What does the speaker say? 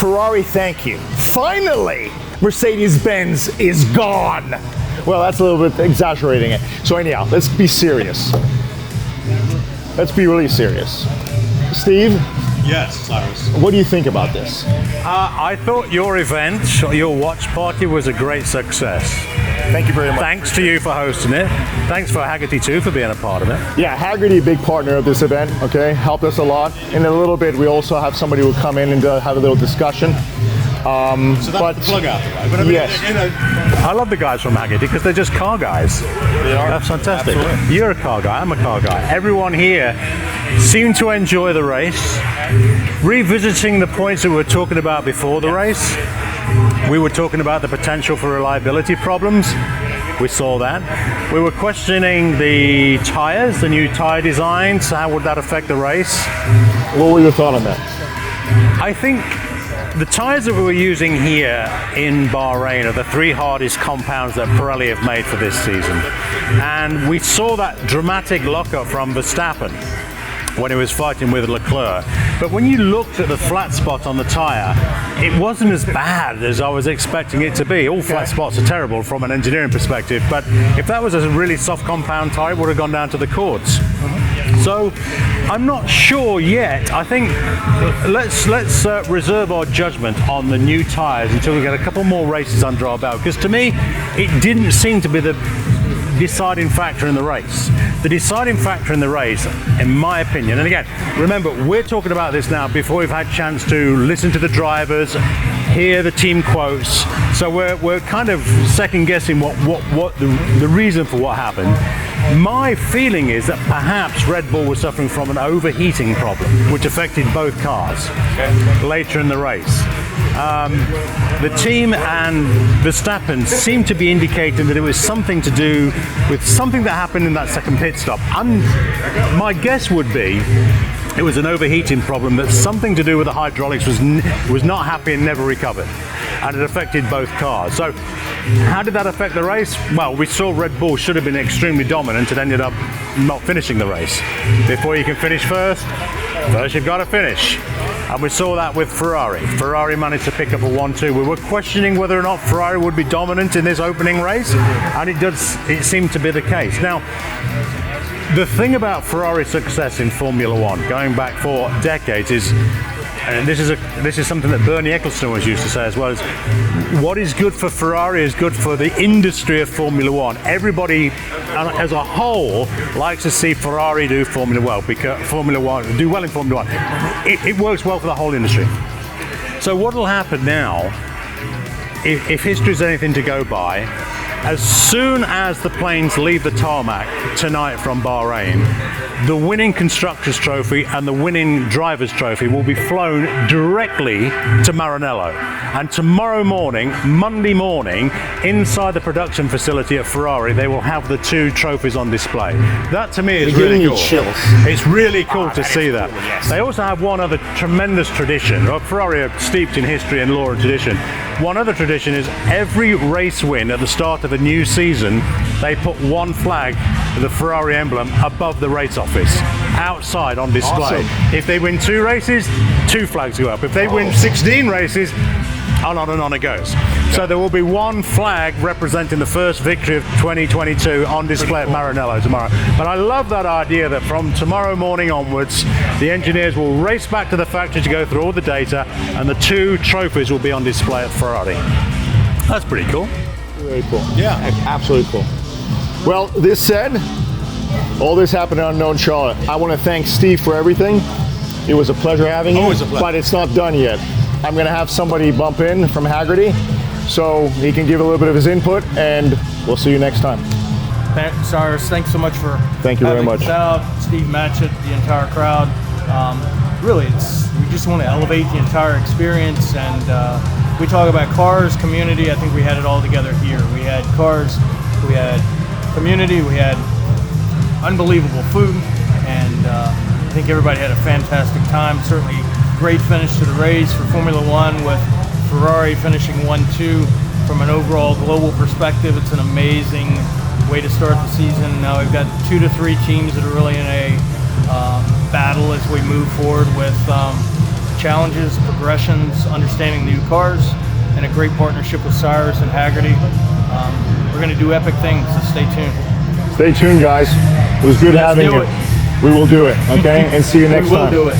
Ferrari, thank you. Finally, Mercedes-Benz is gone. Well, that's a little bit exaggerating it. So anyhow, let's be serious. Let's be really serious. Steve? Yes, Cyrus. What do you think about this? I thought your event, your watch party, was a great success. Thank you very much. Thanks to you for hosting it. Thanks for Haggerty too for being a part of it. Yeah, Haggerty, big partner of this event, okay? Helped us a lot. In a little bit, we also have somebody who will come in and have a little discussion. So that's the plug out there, right? But I mean, yes. you know, I love the guys from Haggerty because they're just car guys. they are. That's fantastic. Absolutely. You're a car guy, I'm a car guy. Everyone here seemed to enjoy the race. Revisiting the points that we were talking about before the race, we were talking about the potential for reliability problems. We saw that. We were questioning the tires, the new tire designs. How would that affect the race? What were your thoughts on that? I think the tires that we were using here in Bahrain are the three hardest compounds that Pirelli have made for this season. And we saw that dramatic lockup from Verstappen when he was fighting with Leclerc. But when you looked at the flat spot on the tire, it wasn't as bad as I was expecting it to be. All flat spots are terrible from an engineering perspective, but if that was a really soft compound tire, it would have gone down to the cords. So I'm not sure yet. I think let's reserve our judgment on the new tires until we get a couple more races under our belt, because to me it didn't seem to be the deciding factor in the race. The deciding factor in the race, in my opinion, and again, remember, we're talking about this now before we've had a chance to listen to the drivers, hear the team quotes, so we're kind of second guessing what the reason for what happened. My feeling is that perhaps Red Bull was suffering from an overheating problem, which affected both cars later in the race. The team and Verstappen seemed to be indicating that it was something to do with something that happened in that second pit stop. My guess would be it was an overheating problem, that something to do with the hydraulics was not happy and never recovered, and it affected both cars. So how did that affect the race? Well, we saw Red Bull should have been extremely dominant and ended up not finishing the race. Before you can finish first you've got to finish. And we saw that with Ferrari. Ferrari managed to pick up a 1-2. We were questioning whether or not Ferrari would be dominant in this opening race, and it seemed to be the case. Now, the thing about Ferrari's success in Formula One, going back for decades, is, and this is something that Bernie Ecclestone was used to say as well, is what is good for Ferrari is good for the industry of Formula One. Everybody as a whole likes to see Ferrari do Formula well, because do well in Formula One. It works well for the whole industry. So what will happen now, if history is anything to go by, as soon as the planes leave the tarmac tonight from Bahrain, the winning Constructors' Trophy and the winning Drivers' Trophy will be flown directly to Maranello. And tomorrow morning, Monday morning, inside the production facility at Ferrari, they will have the two trophies on display. That to me is really cool. Chills. It's really cool to see that. Yes. They also have one other tremendous tradition. Well, Ferrari are steeped in history and lore and tradition. One other tradition is every race win at the start of a new season, they put one flag, the Ferrari emblem, above the race office, outside on display. Awesome. If they win 2 races, 2 flags go up. If they win 16 races, on and on it goes. So there will be one flag representing the first victory of 2022 on display at Maranello tomorrow. But I love that idea that from tomorrow morning onwards, the engineers will race back to the factory to go through all the data, and the 2 trophies will be on display at Ferrari. That's pretty cool. Very cool. Yeah. Absolutely cool. Well, this said, all this happened in Unknown Charlotte. I want to thank Steve for everything. It was a pleasure having you. Always a pleasure. But it's not done yet. I'm going to have somebody bump in from Haggerty so he can give a little bit of his input, and we'll see you next time. Cyrus, thanks so much for Thank you very having much. us out. Steve Matchett, the entire crowd. Really, we just want to elevate the entire experience, and we talk about cars, community. I think we had it all together here. We had cars, we had community, we had unbelievable food, and I think everybody had a fantastic time. Certainly great finish to the race for Formula One, with Ferrari finishing 1-2. From an overall global perspective, it's an amazing way to start the season. Now we've got 2 to 3 teams that are really in a battle as we move forward with challenges, progressions, understanding new cars, and a great partnership with Cyrus and Haggerty. We're going to do epic things, so stay tuned. Stay tuned, guys. It was good having do you. it. We will do it, okay? And see you next We will time. do it.